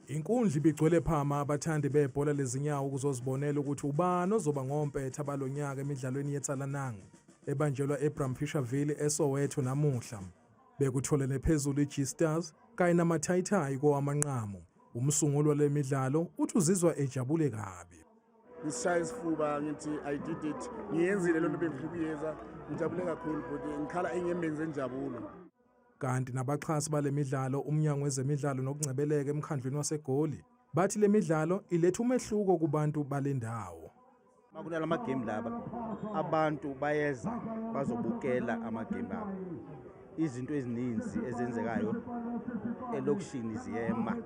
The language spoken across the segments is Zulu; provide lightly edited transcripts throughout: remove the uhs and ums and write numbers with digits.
Inkundla ibigcwele phama abathandi bebhola lezinyawo ukuzozibonela ukuthi ubani ozoba ngompetha balonyaka emidlalweni ye-Tsalanang ebanjelwa eBraamfischerville eSoweto namuhla. Bekuthola nephezulu i-G-Stars kanye namathayithayi kowamanqamu. Umsunguli wale midlalo uthi uzizwa ejabule kabi. Ngisishaya isifuba ngithi I did it. Ngiyenzile lento bengihlukuyenza. Ngijabule kakhulu futhi ngikhala engembenze injabulo. Kanti nabaxhasi bale midlalo umnyango wezemidlalo nokungcebeleka emkhandlweni waseGoli bathi le midlalo iletha umehluko kubantu balendawo. Makunala amagame laba abantu bayeza bazobukela amagame laba. Izinto ezininzi ezenzekayo elokishini ziyema.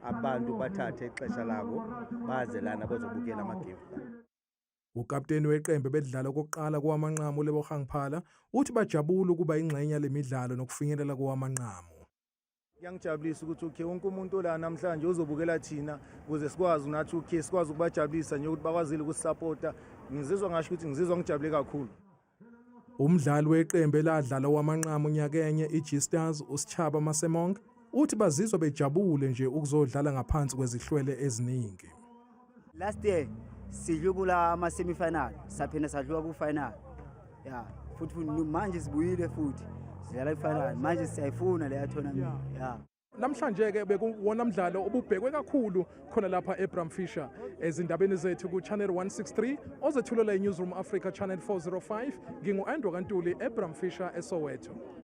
Abantu bathathe ixesha labo bazelana bazobukela amagame. Ukapteni weqembu bedlala okokuqala kowamanqamu Lebogang uthi bajabula ukuba ingxenye lemidlalo nokufinyelela kowamanqamu. Ngiyangijabulisa ukuthi wonke umuntu ola namhlanje uzobukela thina ukuze sikwazi nathi sikwazi ukubajabulisa nje ukuthi bakwazile ukusupporta. Ngizizwa ngasho ukuthi ngizizwa ngijabule kakhulu. Umdlali weqembu eladlala owamanqamu nyakenye i-G-Stars uSichaba Masemonke uthi bazizwa bejabule nje ukuzodlala ngaphansi kwezihlwele eziningi. Last year sidlula ama semifinal saphena sadlula ku final. Yeah, futhi manje sibuyile futhi sidlala ifinal. Manje siyayifuna le tournament. Yeah. Namhlanje ke bekuwona umdlalo obubhekwe kakhulu khona lapha eBraamfischer ezindabeni zethu ku Channel 163 ozethulela iNewsroom Africa Channel 405 ngingu-Andrew Kantuli eBraamfischer eSoweto.